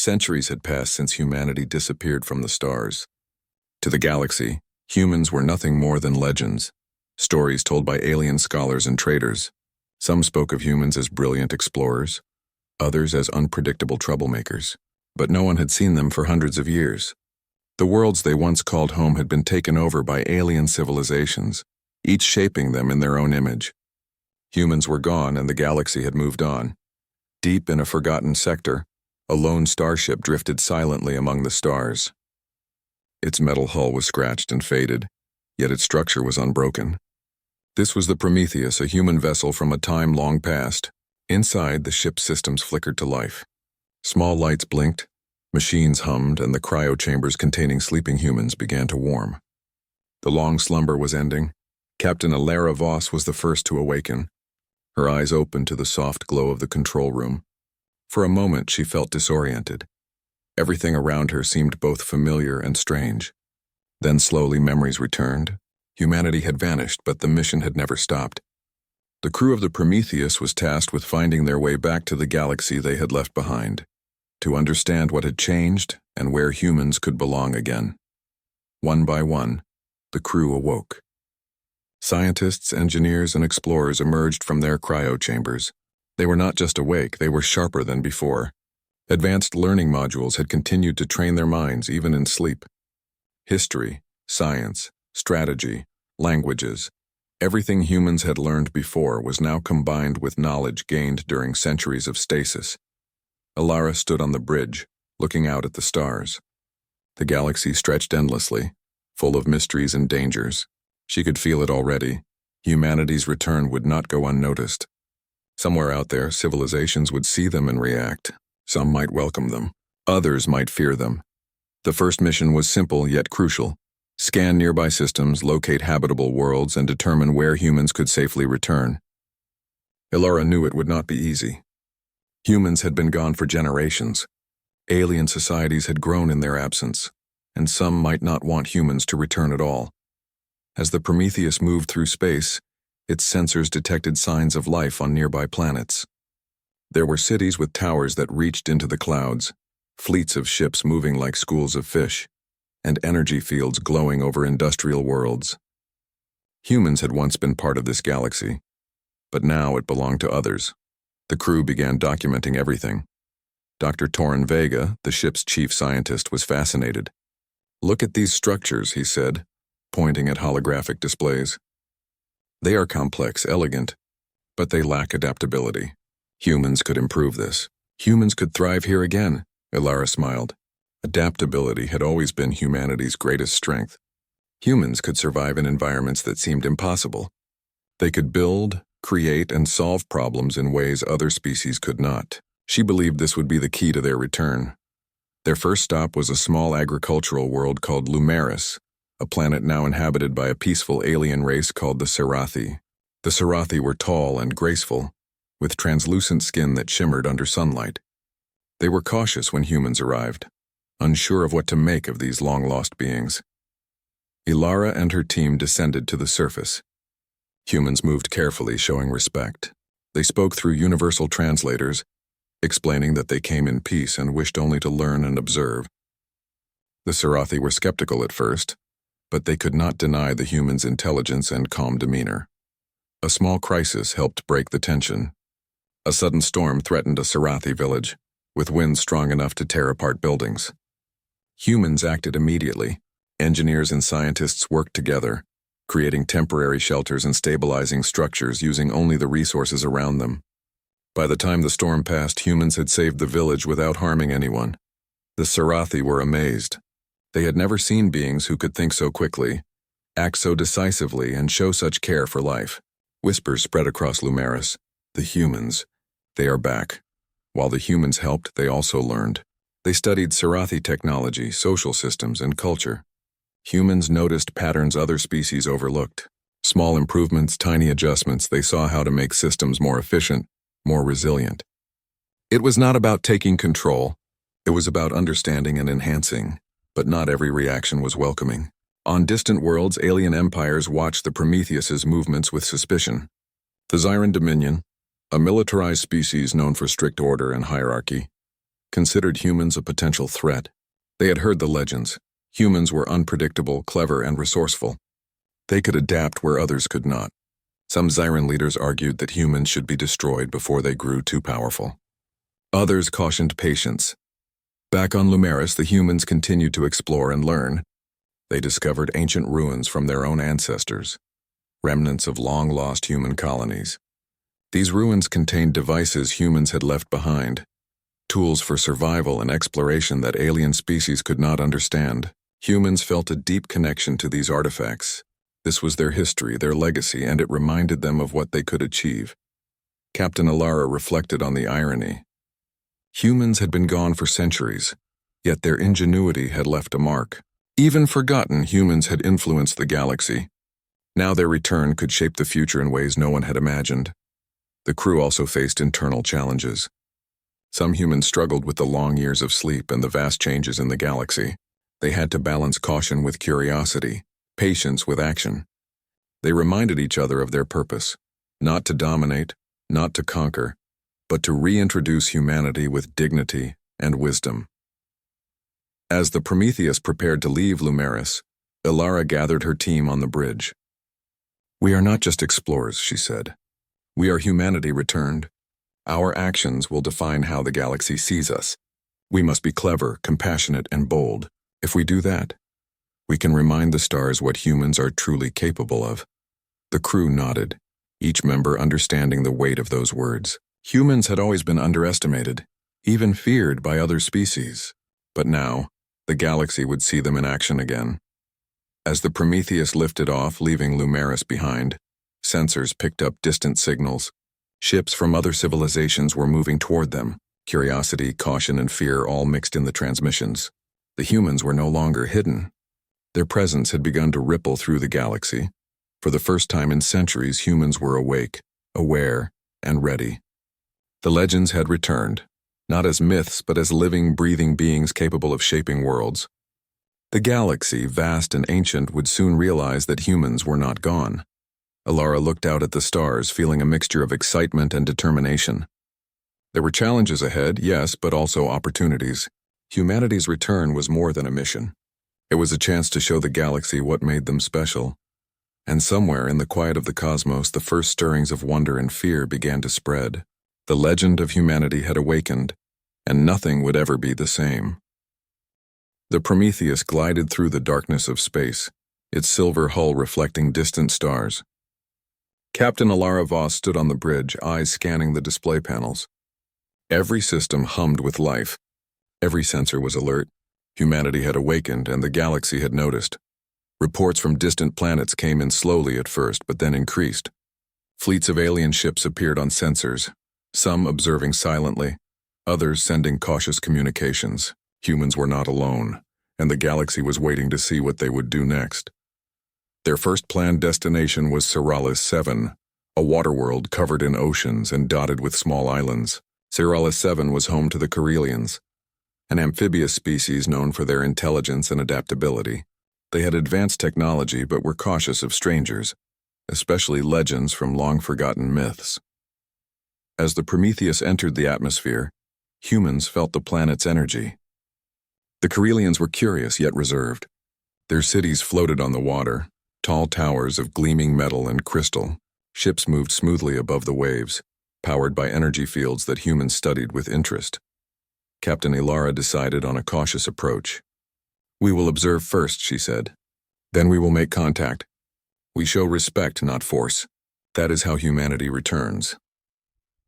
Centuries had passed since humanity disappeared from the stars. To the galaxy, humans were nothing more than legends, stories told by alien scholars and traders. Some spoke of humans as brilliant explorers, others as unpredictable troublemakers, but no one had seen them for hundreds of years. The worlds they once called home had been taken over by alien civilizations, each shaping them in their own image. Humans were gone and the galaxy had moved on. Deep in a forgotten sector, a lone starship drifted silently among the stars. Its metal hull was scratched and faded, yet its structure was unbroken. This was the Prometheus, a human vessel from a time long past. Inside, the ship's systems flickered to life. Small lights blinked, machines hummed, and the cryo-chambers containing sleeping humans began to warm. The long slumber was ending. Captain Alara Voss was the first to awaken. Her eyes opened to the soft glow of the control room. For a moment, she felt disoriented. Everything around her seemed both familiar and strange. Then slowly memories returned. Humanity had vanished, but the mission had never stopped. The crew of the Prometheus was tasked with finding their way back to the galaxy they had left behind, to understand what had changed and where humans could belong again. One by one, the crew awoke. Scientists, engineers, and explorers emerged from their cryo chambers. They were not just awake, they were sharper than before. Advanced learning modules had continued to train their minds even in sleep. History, science, strategy, languages, everything humans had learned before was now combined with knowledge gained during centuries of stasis. Alara stood on the bridge, looking out at the stars. The galaxy stretched endlessly, full of mysteries and dangers. She could feel it already. Humanity's return would not go unnoticed. Somewhere out there, civilizations would see them and react. Some might welcome them. Others might fear them. The first mission was simple yet crucial. Scan nearby systems, locate habitable worlds, and determine where humans could safely return. Alara knew it would not be easy. Humans had been gone for generations. Alien societies had grown in their absence, and some might not want humans to return at all. As the Prometheus moved through space, its sensors detected signs of life on nearby planets. There were cities with towers that reached into the clouds, fleets of ships moving like schools of fish, and energy fields glowing over industrial worlds. Humans had once been part of this galaxy, but now it belonged to others. The crew began documenting everything. Dr. Torren Vega, the ship's chief scientist, was fascinated. "Look at these structures," he said, pointing at holographic displays. "They are complex, elegant, but they lack adaptability. Humans could improve this. Humans could thrive here again," Alara smiled. Adaptability had always been humanity's greatest strength. Humans could survive in environments that seemed impossible. They could build, create, and solve problems in ways other species could not. She believed this would be the key to their return. Their first stop was a small agricultural world called Lumeris, a planet now inhabited by a peaceful alien race called the Serathi. The Serathi were tall and graceful, with translucent skin that shimmered under sunlight. They were cautious when humans arrived, unsure of what to make of these long-lost beings. Alara and her team descended to the surface. Humans moved carefully, showing respect. They spoke through universal translators, explaining that they came in peace and wished only to learn and observe. The Serathi were skeptical at first, but they could not deny the humans' intelligence and calm demeanor. A small crisis helped break the tension. A sudden storm threatened a Serathi village, with winds strong enough to tear apart buildings. Humans acted immediately. Engineers and scientists worked together, creating temporary shelters and stabilizing structures using only the resources around them. By the time the storm passed, humans had saved the village without harming anyone. The Serathi were amazed. They had never seen beings who could think so quickly, act so decisively, and show such care for life. Whispers spread across Lumeris. The humans, they are back. While the humans helped, they also learned. They studied Serathi technology, social systems, and culture. Humans noticed patterns other species overlooked. Small improvements, tiny adjustments, they saw how to make systems more efficient, more resilient. It was not about taking control. It was about understanding and enhancing, but not every reaction was welcoming. On distant worlds, alien empires watched the Prometheus's movements with suspicion. The Zyran Dominion, a militarized species known for strict order and hierarchy, considered humans a potential threat. They had heard the legends. Humans were unpredictable, clever, and resourceful. They could adapt where others could not. Some Zyran leaders argued that humans should be destroyed before they grew too powerful. Others cautioned patience. Back on Lumeris, the humans continued to explore and learn. They discovered ancient ruins from their own ancestors, remnants of long-lost human colonies. These ruins contained devices humans had left behind, tools for survival and exploration that alien species could not understand. Humans felt a deep connection to these artifacts. This was their history, their legacy, and it reminded them of what they could achieve. Captain Alara reflected on the irony. Humans had been gone for centuries, yet their ingenuity had left a mark. Even forgotten humans had influenced the galaxy. Now their return could shape the future in ways no one had imagined. The crew also faced internal challenges. Some humans struggled with the long years of sleep and the vast changes in the galaxy. They had to balance caution with curiosity, patience with action. They reminded each other of their purpose, not to dominate, not to conquer, but to reintroduce humanity with dignity and wisdom. As the Prometheus prepared to leave Lumeris, Alara gathered her team on the bridge. "We are not just explorers," she said. "We are humanity returned. Our actions will define how the galaxy sees us. We must be clever, compassionate, and bold. If we do that, we can remind the stars what humans are truly capable of." The crew nodded, each member understanding the weight of those words. Humans had always been underestimated, even feared by other species. But now, the galaxy would see them in action again. As the Prometheus lifted off, leaving Lumeris behind, sensors picked up distant signals. Ships from other civilizations were moving toward them. Curiosity, caution, and fear all mixed in the transmissions. The humans were no longer hidden. Their presence had begun to ripple through the galaxy. For the first time in centuries, humans were awake, aware, and ready. The legends had returned, not as myths but as living, breathing beings capable of shaping worlds. The galaxy, vast and ancient, would soon realize that humans were not gone. Alara looked out at the stars, feeling a mixture of excitement and determination. There were challenges ahead, yes, but also opportunities. Humanity's return was more than a mission. It was a chance to show the galaxy what made them special. And somewhere in the quiet of the cosmos, the first stirrings of wonder and fear began to spread. The legend of humanity had awakened, and nothing would ever be the same. The Prometheus glided through the darkness of space, its silver hull reflecting distant stars. Captain Alara Voss stood on the bridge, eyes scanning the display panels. Every system hummed with life. Every sensor was alert. Humanity had awakened, and the galaxy had noticed. Reports from distant planets came in slowly at first, but then increased. Fleets of alien ships appeared on sensors, some observing silently, others sending cautious communications. Humans were not alone, and the galaxy was waiting to see what they would do next. Their first planned destination was Seralis 7, a waterworld covered in oceans and dotted with small islands. Seralis 7 was home to the Corellians, an amphibious species known for their intelligence and adaptability. They had advanced technology but were cautious of strangers, especially legends from long-forgotten myths. As the Prometheus entered the atmosphere, humans felt the planet's energy. The Corellians were curious yet reserved. Their cities floated on the water, tall towers of gleaming metal and crystal. Ships moved smoothly above the waves, powered by energy fields that humans studied with interest. Captain Alara decided on a cautious approach. "We will observe first," she said. "Then we will make contact. We show respect, not force. That is how humanity returns."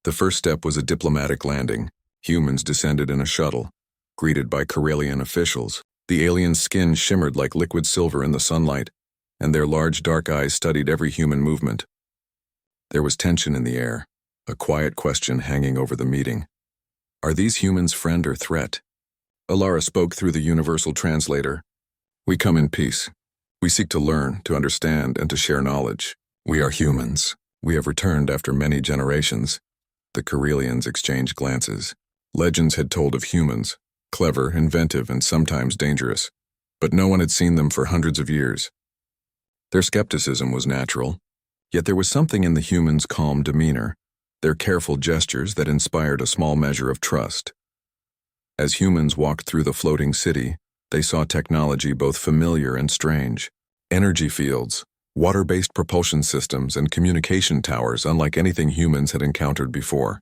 The first step was a diplomatic landing. Humans descended in a shuttle, greeted by Corellian officials. The alien skin shimmered like liquid silver in the sunlight, and their large dark eyes studied every human movement. There was tension in the air, a quiet question hanging over the meeting. Are these humans friend or threat? Alara spoke through the universal translator. "We come in peace. We seek to learn, to understand, and to share knowledge. We are humans. We have returned after many generations." The Corellians exchanged glances. Legends had told of humans, clever, inventive, and sometimes dangerous, but no one had seen them for hundreds of years. Their skepticism was natural, yet there was something in the humans' calm demeanor, their careful gestures that inspired a small measure of trust. As humans walked through the floating city, they saw technology both familiar and strange. Energy fields, water-based propulsion systems, and communication towers unlike anything humans had encountered before.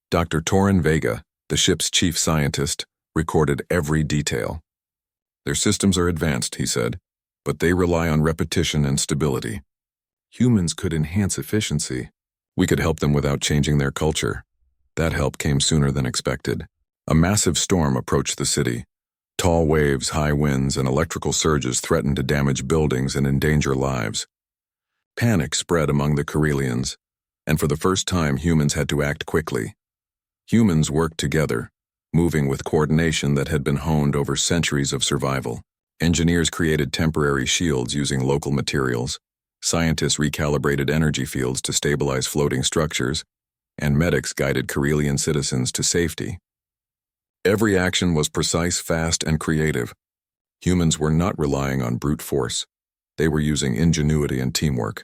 Dr. Torrin Vega, the ship's chief scientist, recorded every detail. Their systems are advanced, he said, but they rely on repetition and stability. Humans could enhance efficiency. We could help them without changing their culture. That help came sooner than expected. A massive storm approached the city. Tall waves, high winds, and electrical surges threatened to damage buildings and endanger lives. Panic spread among the Corellians, and for the first time humans had to act quickly. Humans worked together, moving with coordination that had been honed over centuries of survival. Engineers created temporary shields using local materials. Scientists recalibrated energy fields to stabilize floating structures, and medics guided Corellian citizens to safety. Every action was precise, fast, and creative. Humans were not relying on brute force. They were using ingenuity and teamwork.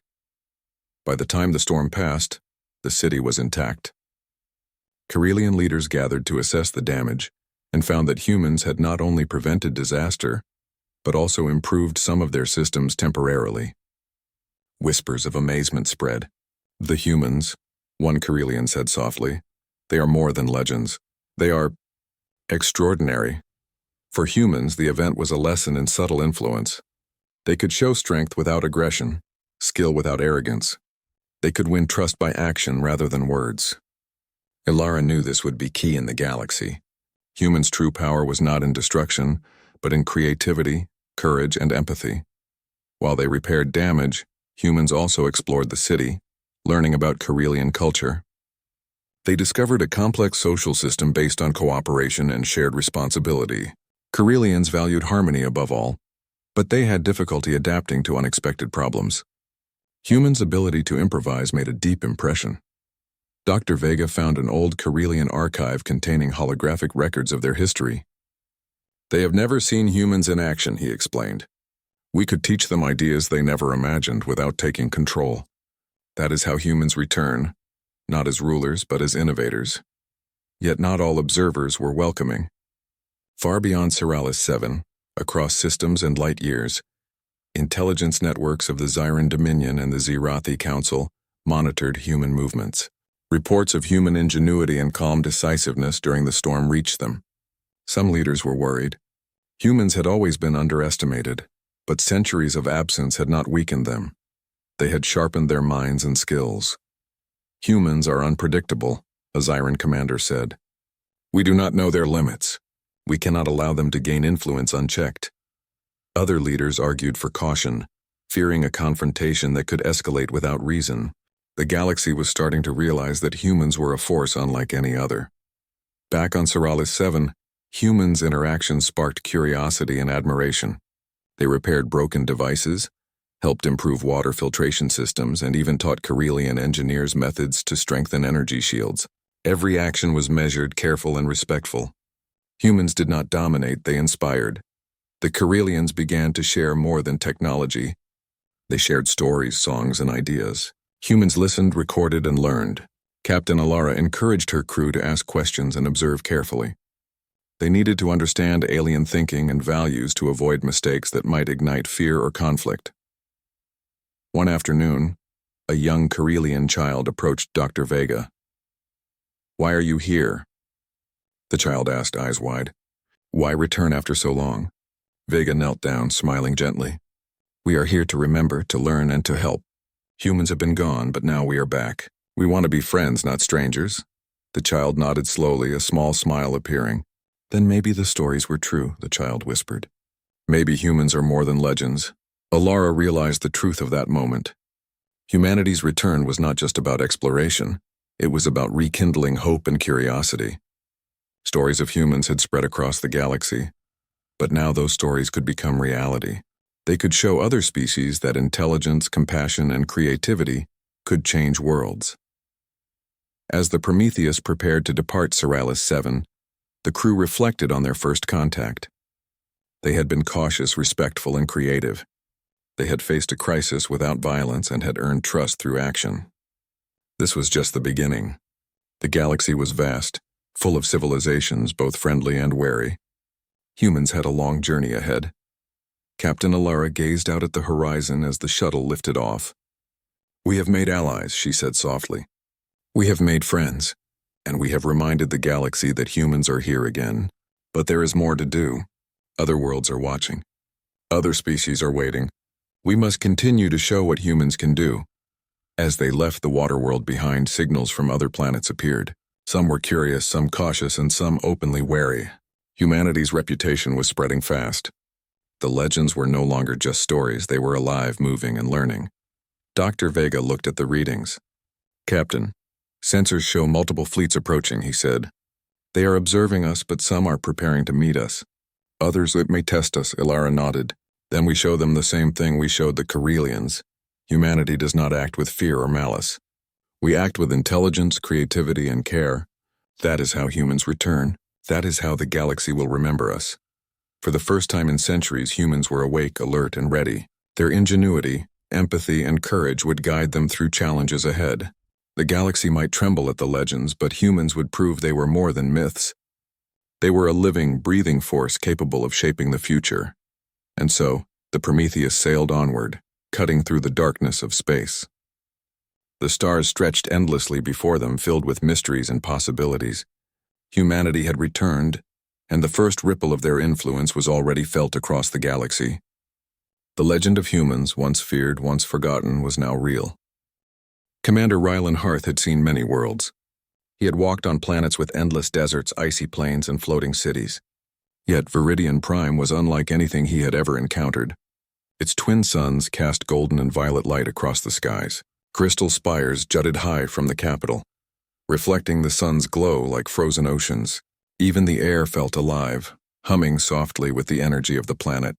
By the time the storm passed, the city was intact. Corellian leaders gathered to assess the damage and found that humans had not only prevented disaster, but also improved some of their systems temporarily. Whispers of amazement spread. The humans, one Corellian said softly, they are more than legends. They are extraordinary. For humans, the event was a lesson in subtle influence. They could show strength without aggression, skill without arrogance. They could win trust by action rather than words. Ilara knew this would be key in the galaxy. Humans' true power was not in destruction, but in creativity, courage, and empathy. While they repaired damage, humans also explored the city, learning about Corellian culture. They discovered a complex social system based on cooperation and shared responsibility. Corellians valued harmony above all, but they had difficulty adapting to unexpected problems. Humans' ability to improvise made a deep impression. Dr. Vega found an old Corellian archive containing holographic records of their history. They have never seen humans in action, he explained. We could teach them ideas they never imagined without taking control. That is how humans return, not as rulers but as innovators. Yet not all observers were welcoming. Far beyond Seralis 7, across systems and light years, intelligence networks of the Zyran Dominion and the Zirathi Council monitored human movements. Reports of human ingenuity and calm decisiveness during the storm reached them. Some leaders were worried. Humans had always been underestimated, but centuries of absence had not weakened them. They had sharpened their minds and skills. Humans are unpredictable, a Zyran commander said. We do not know their limits. We cannot allow them to gain influence unchecked. Other leaders argued for caution, fearing a confrontation that could escalate without reason. The galaxy was starting to realize that humans were a force unlike any other. Back on Seralis 7, humans' interactions sparked curiosity and admiration. They repaired broken devices, helped improve water filtration systems, and even taught Corellian engineers methods to strengthen energy shields. Every action was measured, careful, and respectful. Humans did not dominate, they inspired. The Corellians began to share more than technology. They shared stories, songs, and ideas. Humans listened, recorded, and learned. Captain Ilara encouraged her crew to ask questions and observe carefully. They needed to understand alien thinking and values to avoid mistakes that might ignite fear or conflict. One afternoon, a young Corellian child approached Dr. Vega. "Why are you here?" The child asked, eyes wide. "Why return after so long?" Vega knelt down, smiling gently. "We are here to remember, to learn, and to help. Humans have been gone, but now we are back. We want to be friends, not strangers." The child nodded slowly, a small smile appearing. "Then maybe the stories were true," the child whispered. "Maybe humans are more than legends." Ilara realized the truth of that moment. Humanity's return was not just about exploration. It was about rekindling hope and curiosity. Stories of humans had spread across the galaxy, but now those stories could become reality. They could show other species that intelligence, compassion, and creativity could change worlds. As the Prometheus prepared to depart Seralis 7, the crew reflected on their first contact. They had been cautious, respectful, and creative. They had faced a crisis without violence and had earned trust through action. This was just the beginning. The galaxy was vast, full of civilizations, both friendly and wary. Humans had a long journey ahead. Captain Alara gazed out at the horizon as the shuttle lifted off. "We have made allies," she said softly. "We have made friends, and we have reminded the galaxy that humans are here again. But there is more to do. Other worlds are watching. Other species are waiting. We must continue to show what humans can do." As they left the water world behind, signals from other planets appeared. Some were curious, some cautious, and some openly wary. Humanity's reputation was spreading fast. The legends were no longer just stories, they were alive, moving, and learning. Dr. Vega looked at the readings. "Captain, sensors show multiple fleets approaching," he said. "They are observing us, but some are preparing to meet us. Others that may test us," Ilara nodded. "Then we show them the same thing we showed the Corellians. Humanity does not act with fear or malice. We act with intelligence, creativity, and care. That is how humans return. That is how the galaxy will remember us." For the first time in centuries, humans were awake, alert, and ready. Their ingenuity, empathy, and courage would guide them through challenges ahead. The galaxy might tremble at the legends, but humans would prove they were more than myths. They were a living, breathing force capable of shaping the future. And so, the Prometheus sailed onward, cutting through the darkness of space. The stars stretched endlessly before them, filled with mysteries and possibilities. Humanity had returned, and the first ripple of their influence was already felt across the galaxy. The legend of humans, once feared, once forgotten, was now real. Commander Rylan Harth had seen many worlds. He had walked on planets with endless deserts, icy plains, and floating cities. Yet Viridian Prime was unlike anything he had ever encountered. Its twin suns cast golden and violet light across the skies. Crystal spires jutted high from the capital, reflecting the sun's glow like frozen oceans. Even the air felt alive, humming softly with the energy of the planet.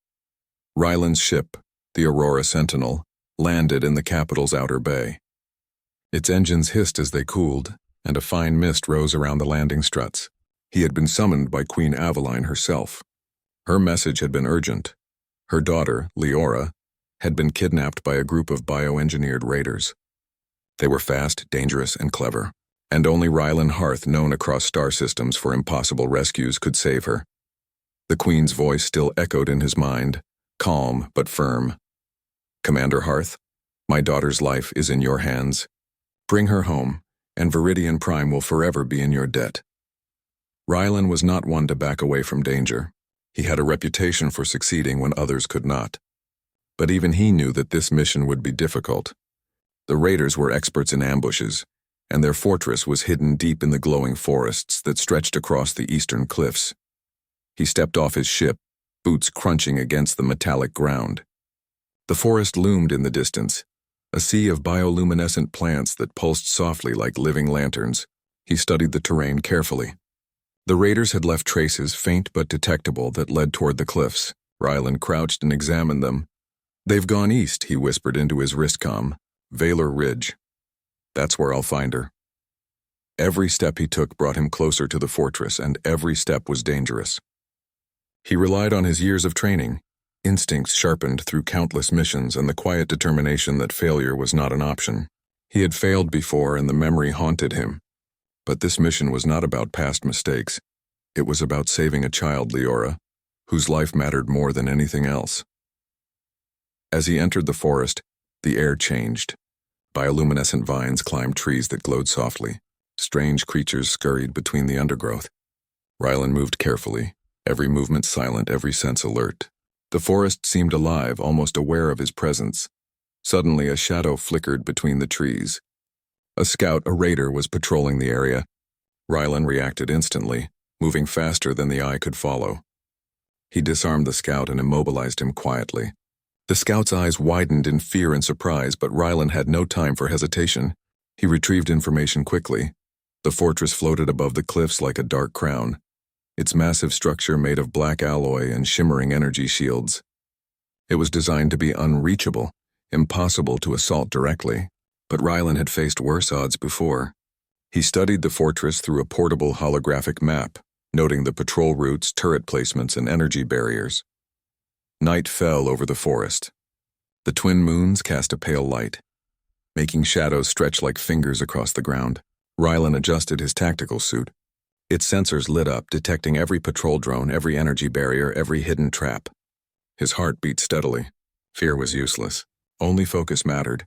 Ryland's ship, the Aurora Sentinel, landed in the capital's outer bay. Its engines hissed as they cooled, and a fine mist rose around the landing struts. He had been summoned by Queen Aveline herself. Her message had been urgent. Her daughter, Leora, had been kidnapped by a group of bioengineered raiders. They were fast, dangerous, and clever, and only Rylan Harth, known across star systems for impossible rescues, could save her. The Queen's voice still echoed in his mind, calm but firm. "Commander Harth, my daughter's life is in your hands. Bring her home, and Viridian Prime will forever be in your debt." Rylan was not one to back away from danger. He had a reputation for succeeding when others could not. But even he knew that this mission would be difficult. The raiders were experts in ambushes, and their fortress was hidden deep in the glowing forests that stretched across the eastern cliffs. He stepped off his ship, boots crunching against the metallic ground. The forest loomed in the distance, a sea of bioluminescent plants that pulsed softly like living lanterns. He studied the terrain carefully. The raiders had left traces, faint but detectable, that led toward the cliffs. Rylan crouched and examined them. "They've gone east," he whispered into his wristcom. "Valor Ridge. That's where I'll find her." Every step he took brought him closer to the fortress, and every step was dangerous. He relied on his years of training, instincts sharpened through countless missions, and the quiet determination that failure was not an option. He had failed before, and the memory haunted him. But this mission was not about past mistakes. It was about saving a child, Leora, whose life mattered more than anything else. As he entered the forest, the air changed. Bioluminescent vines climbed trees that glowed softly. Strange creatures scurried between the undergrowth. Rylan moved carefully, every movement silent, every sense alert. The forest seemed alive, almost aware of his presence. Suddenly, a shadow flickered between the trees. A scout, a raider, was patrolling the area. Rylan reacted instantly, moving faster than the eye could follow. He disarmed the scout and immobilized him quietly. The scout's eyes widened in fear and surprise, but Rylan had no time for hesitation. He retrieved information quickly. The fortress floated above the cliffs like a dark crown, its massive structure made of black alloy and shimmering energy shields. It was designed to be unreachable, impossible to assault directly. But Rylan had faced worse odds before. He studied the fortress through a portable holographic map, noting the patrol routes, turret placements, and energy barriers. Night fell over the forest. The twin moons cast a pale light, making shadows stretch like fingers across the ground. Rylan adjusted his tactical suit. Its sensors lit up, detecting every patrol drone, every energy barrier, every hidden trap. His heart beat steadily. Fear was useless. Only focus mattered.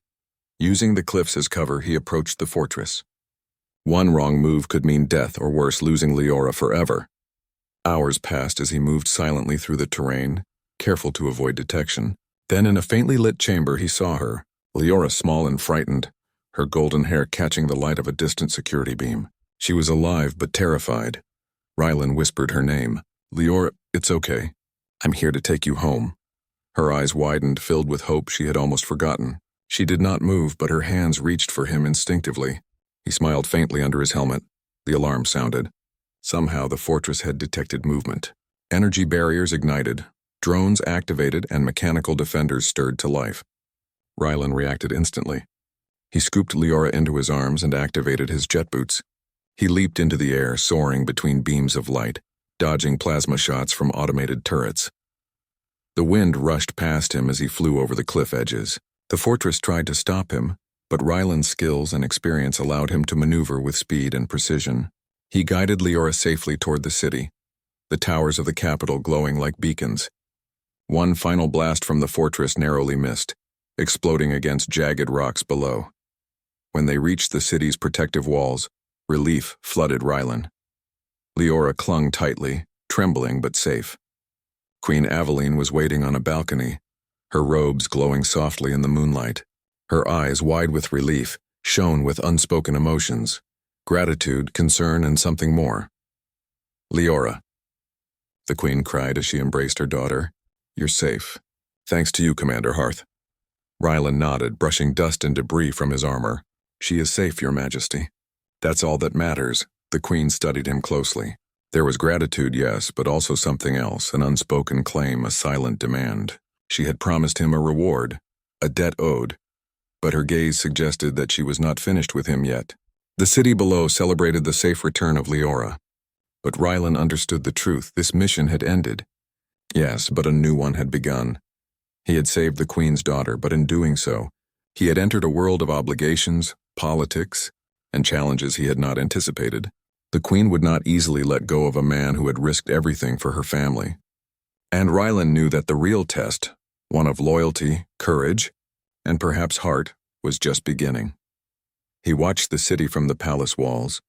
Using the cliffs as cover, he approached the fortress. One wrong move could mean death, or worse, losing Leora forever. Hours passed as he moved silently through the terrain, careful to avoid detection. Then in a faintly lit chamber he saw her, Leora small and frightened, her golden hair catching the light of a distant security beam. She was alive but terrified. Rylan whispered her name. "Leora, it's okay. I'm here to take you home." Her eyes widened, filled with hope she had almost forgotten. She did not move, but her hands reached for him instinctively. He smiled faintly under his helmet. The alarm sounded. Somehow the fortress had detected movement. Energy barriers ignited, drones activated, and mechanical defenders stirred to life. Rylan reacted instantly. He scooped Leora into his arms and activated his jet boots. He leaped into the air, soaring between beams of light, dodging plasma shots from automated turrets. The wind rushed past him as he flew over the cliff edges. The fortress tried to stop him, but Rylan's skills and experience allowed him to maneuver with speed and precision. He guided Leora safely toward the city, the towers of the capital glowing like beacons. One final blast from the fortress narrowly missed, exploding against jagged rocks below. When they reached the city's protective walls, relief flooded Rylan. Leora clung tightly, trembling but safe. Queen Aveline was waiting on a balcony, her robes glowing softly in the moonlight. Her eyes, wide with relief, shone with unspoken emotions, gratitude, concern, and something more. "Leora," the Queen cried as she embraced her daughter, "you're safe. Thanks to you, Commander Hearth." Rylan nodded, brushing dust and debris from his armor. "She is safe, Your Majesty." "That's all that matters." The Queen studied him closely. There was gratitude, yes, but also something else, an unspoken claim, a silent demand. She had promised him a reward, a debt owed, but her gaze suggested that she was not finished with him yet. The city below celebrated the safe return of Leora. But Rylan understood the truth. This mission had ended. Yes, but a new one had begun. He had saved the Queen's daughter, but in doing so, he had entered a world of obligations, politics, and challenges he had not anticipated. The Queen would not easily let go of a man who had risked everything for her family. And Rylan knew that the real test, one of loyalty, courage, and perhaps heart, was just beginning. He watched the city from the palace walls,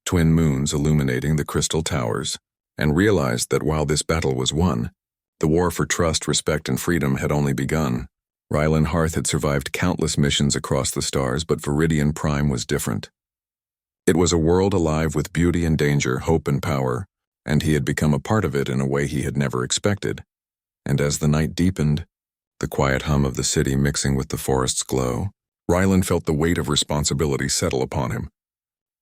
twin moons illuminating the crystal towers, and realized that while this battle was won, the war for trust, respect, and freedom had only begun. Rylan Hearth had survived countless missions across the stars, but Viridian Prime was different. It was a world alive with beauty and danger, hope and power, and he had become a part of it in a way he had never expected. And as the night deepened, the quiet hum of the city mixing with the forest's glow, Rylan felt the weight of responsibility settle upon him.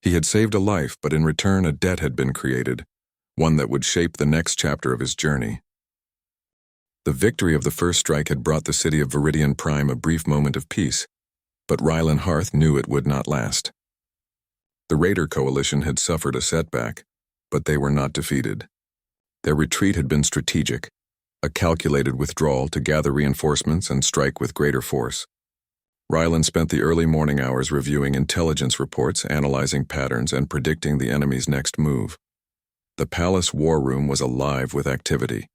He had saved a life, but in return a debt had been created, one that would shape the next chapter of his journey. The victory of the first strike had brought the city of Viridian Prime a brief moment of peace, but Rylan Hearth knew it would not last. The Raider Coalition had suffered a setback, but they were not defeated. Their retreat had been strategic, a calculated withdrawal to gather reinforcements and strike with greater force. Rylan spent the early morning hours reviewing intelligence reports, analyzing patterns, and predicting the enemy's next move. The palace war room was alive with activity.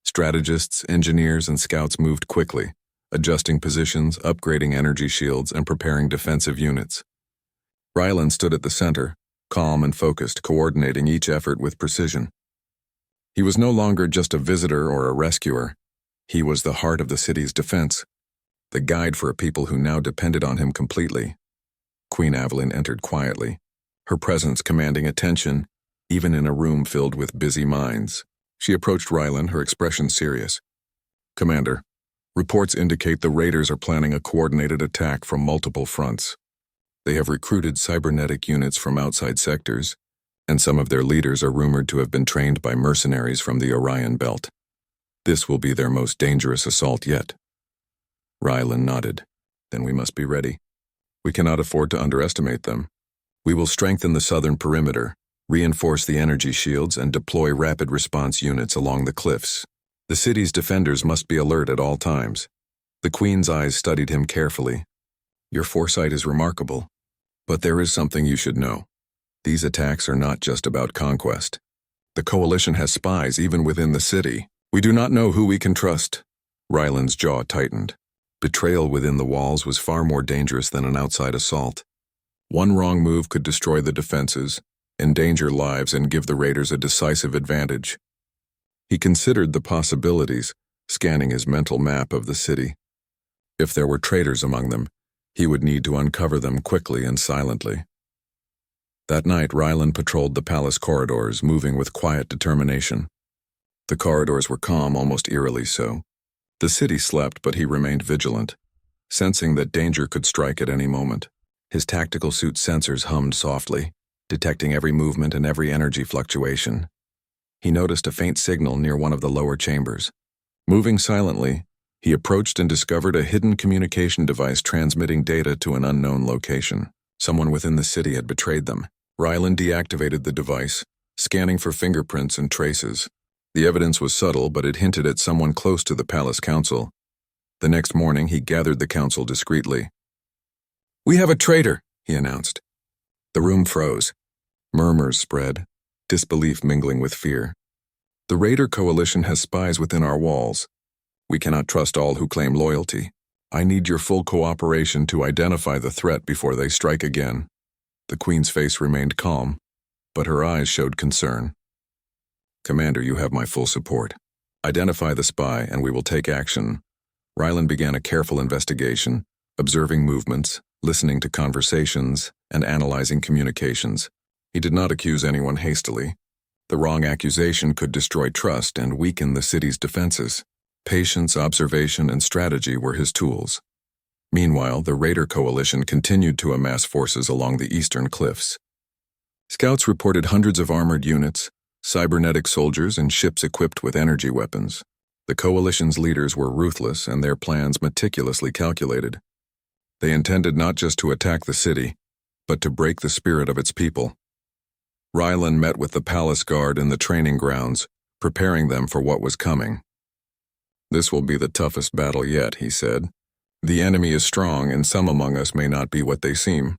Strategists, engineers, and scouts moved quickly, adjusting positions, upgrading energy shields, and preparing defensive units. Rylan stood at the center, calm and focused, coordinating each effort with precision. He was no longer just a visitor or a rescuer. He was the heart of the city's defense, the guide for a people who now depended on him completely. Queen Aveline entered quietly, her presence commanding attention, even in a room filled with busy minds. She approached Rylan, her expression serious. "Commander, reports indicate the Raiders are planning a coordinated attack from multiple fronts. They have recruited cybernetic units from outside sectors, and some of their leaders are rumored to have been trained by mercenaries from the Orion Belt. This will be their most dangerous assault yet." Rylan nodded. "Then we must be ready. We cannot afford to underestimate them. We will strengthen the southern perimeter, reinforce the energy shields, and deploy rapid response units along the cliffs. The city's defenders must be alert at all times." The Queen's eyes studied him carefully. "Your foresight is remarkable, but there is something you should know. These attacks are not just about conquest. The Coalition has spies even within the city. We do not know who we can trust. Ryland's jaw tightened. Betrayal within the walls was far more dangerous than an outside assault. One wrong move could destroy the defenses, endanger lives, and give the raiders a decisive advantage. He considered the possibilities, scanning his mental map of the city. If there were traitors among them, he would need to uncover them quickly and silently. That night, Ryland patrolled the palace corridors, moving with quiet determination. The corridors were calm, almost eerily so. The city slept, but he remained vigilant, sensing that danger could strike at any moment. His tactical suit sensors hummed softly, detecting every movement and every energy fluctuation. He noticed a faint signal near one of the lower chambers. Moving silently, he approached and discovered a hidden communication device transmitting data to an unknown location. Someone within the city had betrayed them. Ryland deactivated the device, scanning for fingerprints and traces. The evidence was subtle, but it hinted at someone close to the palace council. The next morning, he gathered the council discreetly. "We have a traitor," he announced. The room froze. Murmurs spread, disbelief mingling with fear. "The Raider Coalition has spies within our walls. We cannot trust all who claim loyalty. I need your full cooperation to identify the threat before they strike again." The Queen's face remained calm, but her eyes showed concern. "Commander, you have my full support. Identify the spy and we will take action." Ryland began a careful investigation, observing movements, listening to conversations, and analyzing communications. He did not accuse anyone hastily. The wrong accusation could destroy trust and weaken the city's defenses. Patience, observation, and strategy were his tools. Meanwhile, the Raider Coalition continued to amass forces along the eastern cliffs. Scouts reported hundreds of armored units, cybernetic soldiers, and ships equipped with energy weapons. The Coalition's leaders were ruthless and their plans meticulously calculated. They intended not just to attack the city, but to break the spirit of its people. Ryland met with the palace guard in the training grounds, preparing them for what was coming. "This will be the toughest battle yet," he said. "The enemy is strong, and some among us may not be what they seem.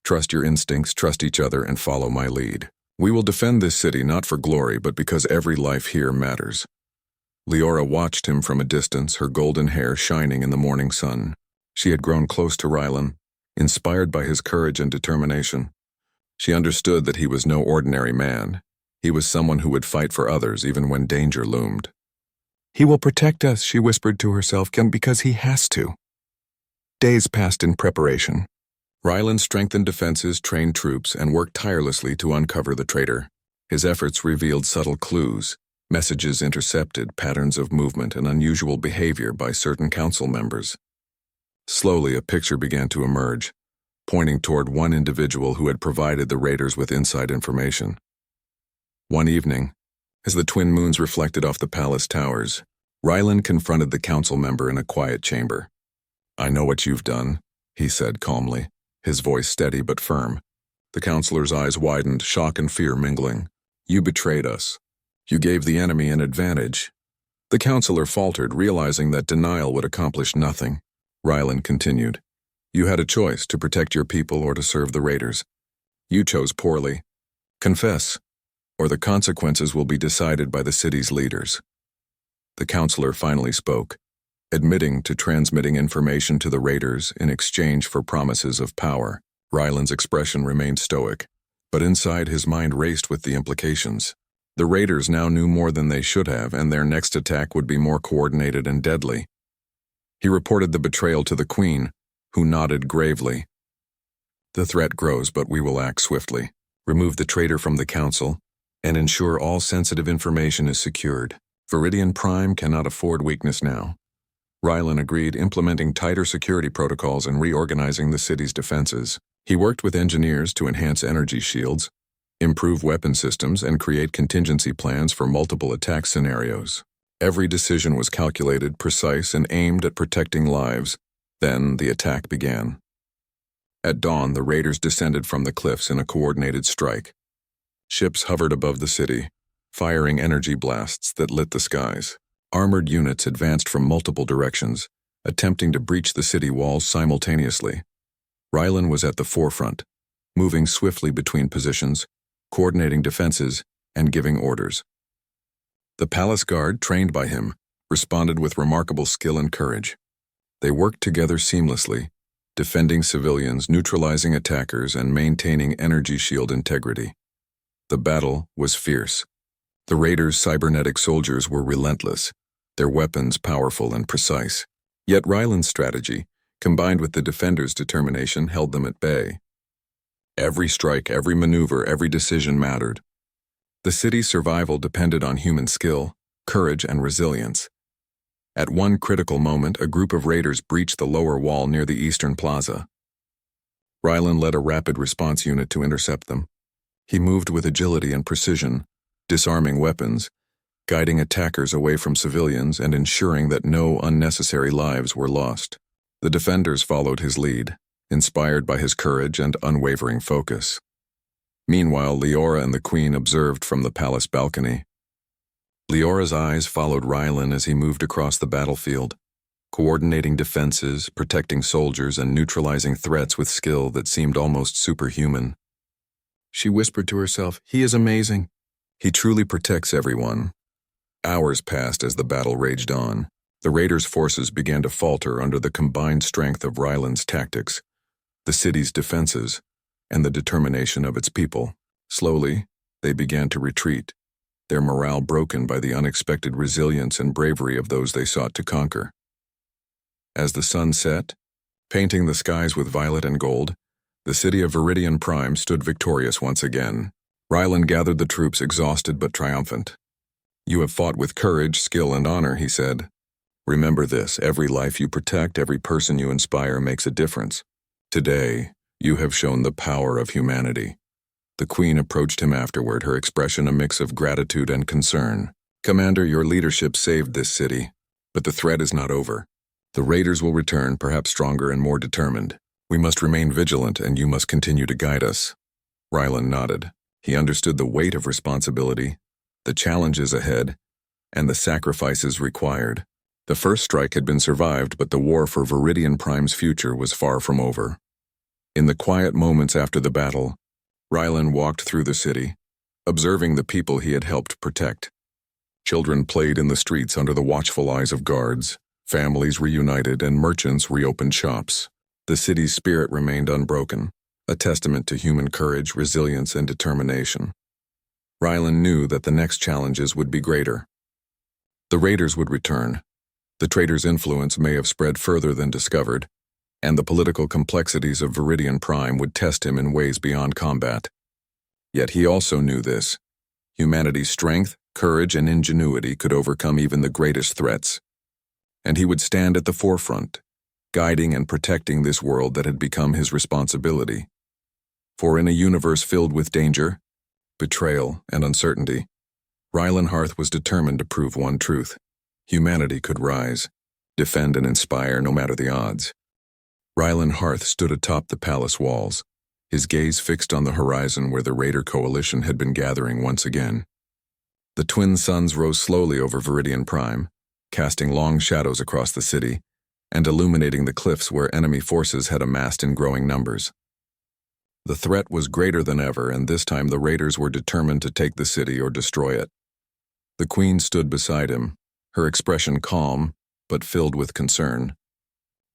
Trust your instincts, trust each other, and follow my lead. We will defend this city not for glory, but because every life here matters." Leora watched him from a distance, her golden hair shining in the morning sun. She had grown close to Ryland, inspired by his courage and determination. She understood that he was no ordinary man. He was someone who would fight for others even when danger loomed. "He will protect us," she whispered to herself, "because he has to." Days passed in preparation. Ryland strengthened defenses, trained troops, and worked tirelessly to uncover the traitor. His efforts revealed subtle clues, messages intercepted, patterns of movement, and unusual behavior by certain council members. Slowly, a picture began to emerge, pointing toward one individual who had provided the raiders with inside information. One evening, as the twin moons reflected off the palace towers, Ryland confronted the council member in a quiet chamber. "I know what you've done," he said calmly, his voice steady but firm. The counselor's eyes widened, shock and fear mingling. "You betrayed us. You gave the enemy an advantage." The counselor faltered, realizing that denial would accomplish nothing. Ryland continued. "You had a choice, to protect your people or to serve the raiders. You chose poorly. Confess, or the consequences will be decided by the city's leaders." The counselor finally spoke, admitting to transmitting information to the raiders in exchange for promises of power. Ryland's expression remained stoic, but inside his mind raced with the implications. The raiders now knew more than they should have, and their next attack would be more coordinated and deadly. He reported the betrayal to the Queen, who nodded gravely. "The threat grows, but we will act swiftly. Remove the traitor from the council, and ensure all sensitive information is secured. Viridian Prime cannot afford weakness now." Ryland agreed, implementing tighter security protocols and reorganizing the city's defenses. He worked with engineers to enhance energy shields, improve weapon systems, and create contingency plans for multiple attack scenarios. Every decision was calculated, precise, and aimed at protecting lives. Then the attack began. At dawn, the raiders descended from the cliffs in a coordinated strike. Ships hovered above the city, firing energy blasts that lit the skies. Armored units advanced from multiple directions, attempting to breach the city walls simultaneously. Ryland was at the forefront, moving swiftly between positions, coordinating defenses, and giving orders. The palace guard, trained by him, responded with remarkable skill and courage. They worked together seamlessly, defending civilians, neutralizing attackers, and maintaining energy shield integrity. The battle was fierce. The Raiders' cybernetic soldiers were relentless, their weapons powerful and precise. Yet Ryland's strategy, combined with the defenders' determination, held them at bay. Every strike, every maneuver, every decision mattered. The city's survival depended on human skill, courage, and resilience. At one critical moment, a group of raiders breached the lower wall near the eastern plaza. Ryland led a rapid response unit to intercept them. He moved with agility and precision, disarming weapons, guiding attackers away from civilians, and ensuring that no unnecessary lives were lost. The defenders followed his lead, inspired by his courage and unwavering focus. Meanwhile, Leora and the Queen observed from the palace balcony. Leora's eyes followed Ryland as he moved across the battlefield, coordinating defenses, protecting soldiers, and neutralizing threats with skill that seemed almost superhuman. She whispered to herself, "He is amazing. He truly protects everyone." Hours passed as the battle raged on. The Raiders' forces began to falter under the combined strength of Ryland's tactics, the city's defenses, and the determination of its people. Slowly, they began to retreat, their morale broken by the unexpected resilience and bravery of those they sought to conquer. As the sun set, painting the skies with violet and gold, the city of Viridian Prime stood victorious once again. Ryland gathered the troops, exhausted but triumphant. "You have fought with courage, skill, and honor," he said. "Remember this, every life you protect, every person you inspire makes a difference. Today, you have shown the power of humanity." The Queen approached him afterward, her expression a mix of gratitude and concern. "Commander, your leadership saved this city, but the threat is not over. The Raiders will return, perhaps stronger and more determined. We must remain vigilant, and you must continue to guide us." Ryland nodded. He understood the weight of responsibility, the challenges ahead, and the sacrifices required. The first strike had been survived, but the war for Viridian Prime's future was far from over. In the quiet moments after the battle, Ryland walked through the city, observing the people he had helped protect. Children played in the streets under the watchful eyes of guards, families reunited, and merchants reopened shops. The city's spirit remained unbroken, a testament to human courage, resilience, and determination. Ryland knew that the next challenges would be greater. The Raiders would return. The traitors' influence may have spread further than discovered, and the political complexities of Viridian Prime would test him in ways beyond combat. Yet he also knew this: humanity's strength, courage, and ingenuity could overcome even the greatest threats. And he would stand at the forefront, guiding and protecting this world that had become his responsibility. For in a universe filled with danger, betrayal, and uncertainty, Ryland Hearth was determined to prove one truth: humanity could rise, defend, and inspire no matter the odds. Ryland Hearth stood atop the palace walls, his gaze fixed on the horizon where the Raider coalition had been gathering once again. The twin suns rose slowly over Viridian Prime, casting long shadows across the city and illuminating the cliffs where enemy forces had amassed in growing numbers. The threat was greater than ever, and this time the Raiders were determined to take the city or destroy it. The Queen stood beside him, her expression calm but filled with concern.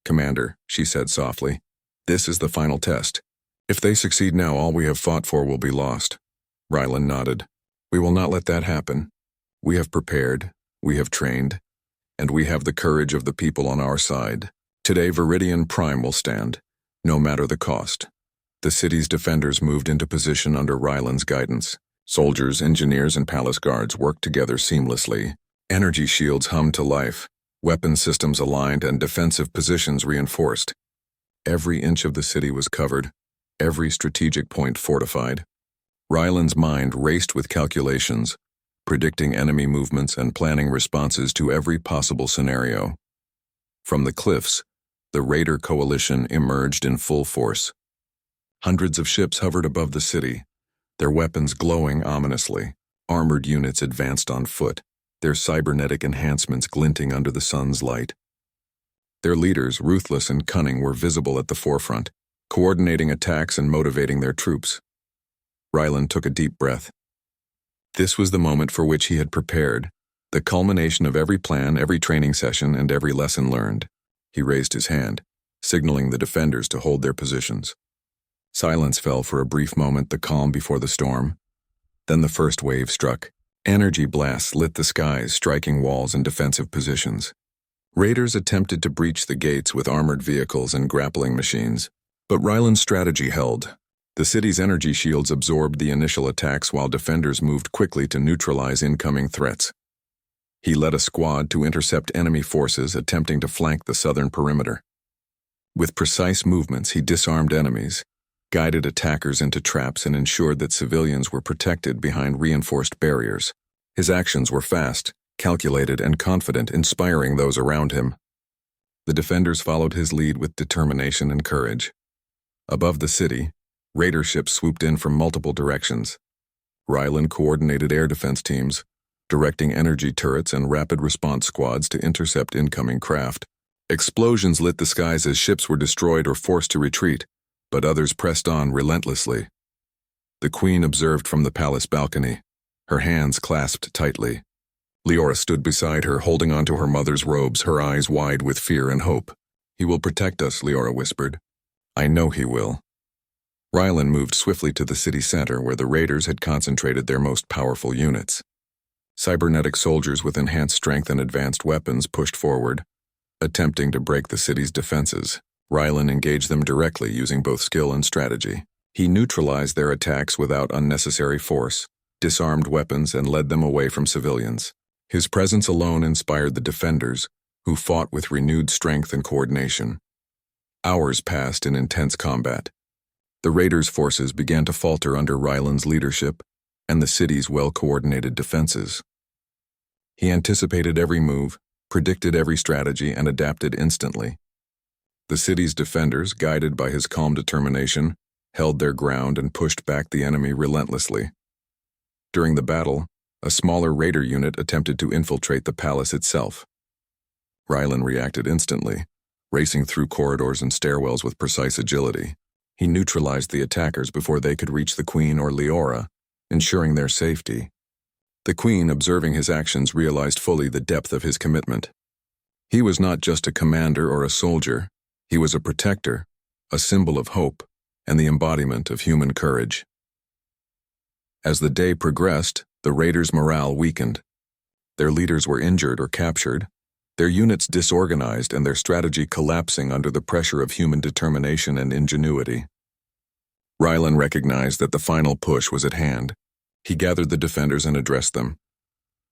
"Commander," she said softly, "this is the final test. If they succeed now, all we have fought for will be lost." Ryland nodded. "We will not let that happen. We have prepared, we have trained, and we have the courage of the people on our side. Today Viridian Prime will stand, no matter the cost." The city's defenders moved into position under Ryland's guidance. Soldiers, engineers, and palace guards worked together seamlessly. Energy shields hummed to life, weapon systems aligned, and defensive positions reinforced. Every inch of the city was covered, every strategic point fortified. Ryland's mind raced with calculations, predicting enemy movements and planning responses to every possible scenario. From the cliffs, the Raider coalition emerged in full force. Hundreds of ships hovered above the city, their weapons glowing ominously. Armored units advanced on foot, their cybernetic enhancements glinting under the sun's light. Their leaders, ruthless and cunning, were visible at the forefront, coordinating attacks and motivating their troops. Rylan took a deep breath. This was the moment for which he had prepared, the culmination of every plan, every training session, and every lesson learned. He raised his hand, signaling the defenders to hold their positions. Silence fell for a brief moment, the calm before the storm. Then the first wave struck. Energy blasts lit the skies, striking walls and defensive positions. Raiders attempted to breach the gates with armored vehicles and grappling machines, but Rylan's strategy held. The city's energy shields absorbed the initial attacks while defenders moved quickly to neutralize incoming threats. He led a squad to intercept enemy forces attempting to flank the southern perimeter. With precise movements, he disarmed enemies, guided attackers into traps, and ensured that civilians were protected behind reinforced barriers. His actions were fast, calculated, and confident, inspiring those around him. The defenders followed his lead with determination and courage. Above the city, raider ships swooped in from multiple directions. Rylan coordinated air defense teams, directing energy turrets and rapid response squads to intercept incoming craft. Explosions lit the skies as ships were destroyed or forced to retreat, but others pressed on relentlessly. The Queen observed from the palace balcony, her hands clasped tightly. Leora stood beside her, holding onto her mother's robes, her eyes wide with fear and hope. "He will protect us," Leora whispered. "I know he will." Rylan moved swiftly to the city center where the raiders had concentrated their most powerful units. Cybernetic soldiers with enhanced strength and advanced weapons pushed forward, attempting to break the city's defenses. Rylan engaged them directly using both skill and strategy. He neutralized their attacks without unnecessary force, disarmed weapons, and led them away from civilians. His presence alone inspired the defenders, who fought with renewed strength and coordination. Hours passed in intense combat. The raiders' forces began to falter under Rylan's leadership and the city's well-coordinated defenses. He anticipated every move, predicted every strategy, and adapted instantly. The city's defenders, guided by his calm determination, held their ground and pushed back the enemy relentlessly. During the battle, a smaller raider unit attempted to infiltrate the palace itself. Rylan reacted instantly, racing through corridors and stairwells with precise agility. He neutralized the attackers before they could reach the Queen or Leora, ensuring their safety. The Queen, observing his actions, realized fully the depth of his commitment. He was not just a commander or a soldier, he was a protector, a symbol of hope, and the embodiment of human courage. As the day progressed, the raiders' morale weakened. Their leaders were injured or captured, their units disorganized, and their strategy collapsing under the pressure of human determination and ingenuity. Rylan recognized that the final push was at hand. He gathered the defenders and addressed them.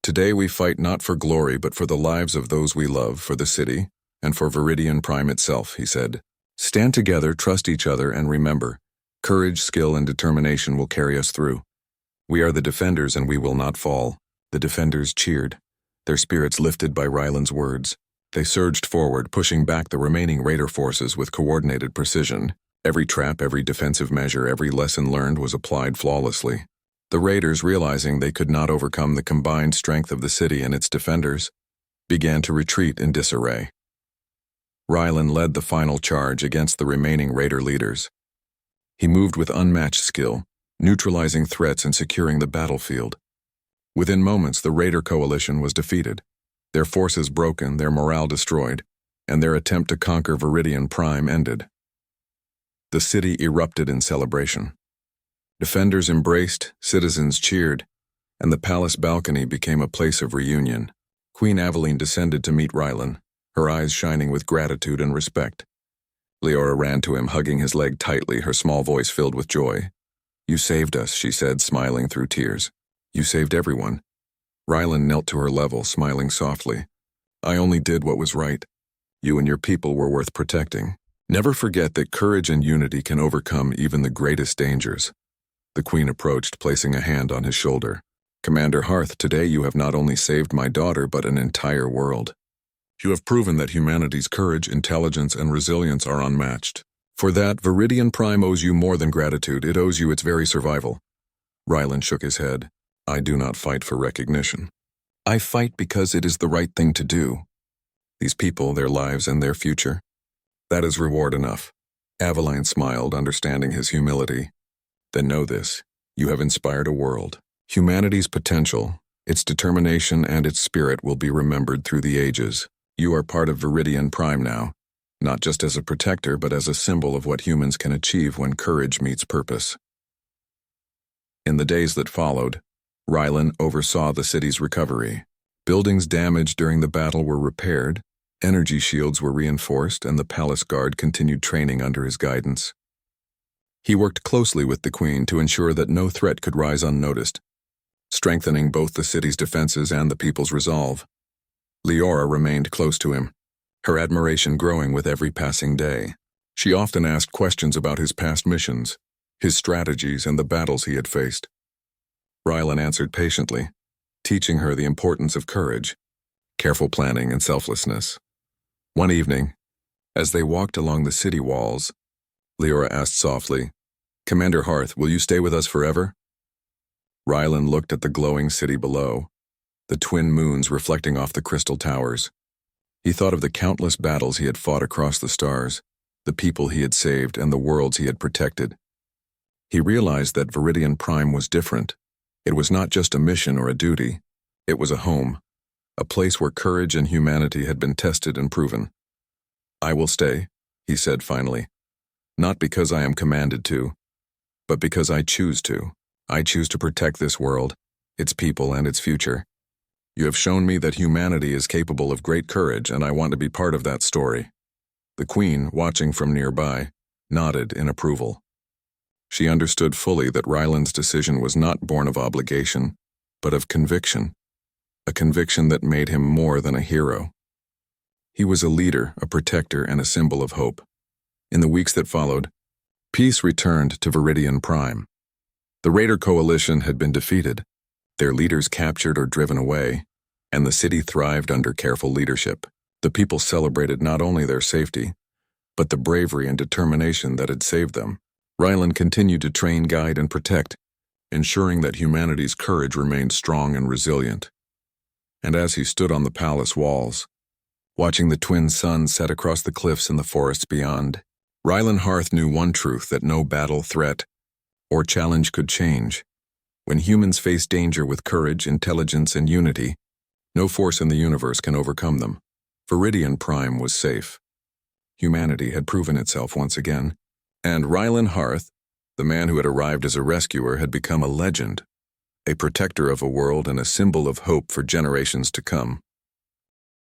"Today we fight not for glory but for the lives of those we love, for the city, and for Viridian Prime itself," he said. "Stand together, trust each other, and remember, courage, skill, and determination will carry us through. We are the defenders and we will not fall." The defenders cheered, their spirits lifted by Rylan's words. They surged forward, pushing back the remaining raider forces with coordinated precision. Every trap, every defensive measure, every lesson learned was applied flawlessly. The raiders, realizing they could not overcome the combined strength of the city and its defenders, began to retreat in disarray. Rylan led the final charge against the remaining raider leaders. He moved with unmatched skill, neutralizing threats and securing the battlefield. Within moments, the raider coalition was defeated, their forces broken, their morale destroyed, and their attempt to conquer Viridian Prime ended. The city erupted in celebration. Defenders embraced, citizens cheered, and the palace balcony became a place of reunion. Queen Aveline descended to meet Rylan, her eyes shining with gratitude and respect. Leora ran to him, hugging his leg tightly, her small voice filled with joy. "You saved us," she said, smiling through tears. "You saved everyone." Rylan knelt to her level, smiling softly. "I only did what was right. You and your people were worth protecting. Never forget that courage and unity can overcome even the greatest dangers." The Queen approached, placing a hand on his shoulder. "Commander Hearth, today you have not only saved my daughter but an entire world. You have proven that humanity's courage, intelligence, and resilience are unmatched. For that, Viridian Prime owes you more than gratitude, it owes you its very survival." Rylan shook his head. "I do not fight for recognition. I fight because it is the right thing to do. These people, their lives, and their future, that is reward enough. Aveline smiled, understanding his humility. Then know this, you have inspired a world. Humanity's potential, its determination and its spirit will be remembered through the ages. You are part of Viridian Prime now, not just as a protector but as a symbol of what humans can achieve when courage meets purpose. In the days that followed, Rylan oversaw the city's recovery. Buildings damaged during the battle were repaired, energy shields were reinforced, and the palace guard continued training under his guidance. He worked closely with the Queen to ensure that no threat could rise unnoticed, strengthening both the city's defenses and the people's resolve. Leora remained close to him, her admiration growing with every passing day. She often asked questions about his past missions, his strategies, and the battles he had faced. Rylan answered patiently, teaching her the importance of courage, careful planning, and selflessness. One evening, as they walked along the city walls, Leora asked softly, "Commander Hearth, will you stay with us forever?" Rylan looked at the glowing city below, the twin moons reflecting off the crystal towers. He thought of the countless battles he had fought across the stars, the people he had saved, and the worlds he had protected. He realized that Viridian Prime was different. It was not just a mission or a duty. It was a home, a place where courage and humanity had been tested and proven. "I will stay," he said finally, "not because I am commanded to, but because I choose to. I choose to protect this world, its people, and its future. You have shown me that humanity is capable of great courage, and I want to be part of that story." The Queen, watching from nearby, nodded in approval. She understood fully that Rylan's decision was not born of obligation, but of conviction, a conviction that made him more than a hero. He was a leader, a protector, and a symbol of hope. In the weeks that followed, peace returned to Viridian Prime. The Raider Coalition had been defeated, their leaders captured or driven away, and the city thrived under careful leadership. The people celebrated not only their safety, but the bravery and determination that had saved them. Rylan continued to train, guide, and protect, ensuring that humanity's courage remained strong and resilient. And as he stood on the palace walls, watching the twin suns set across the cliffs and the forests beyond, Rylan Hearth knew one truth that no battle, threat, or challenge could change. When humans face danger with courage, intelligence, and unity, no force in the universe can overcome them. Viridian Prime was safe. Humanity had proven itself once again, and Rylan Hearth, the man who had arrived as a rescuer, had become a legend, a protector of a world and a symbol of hope for generations to come.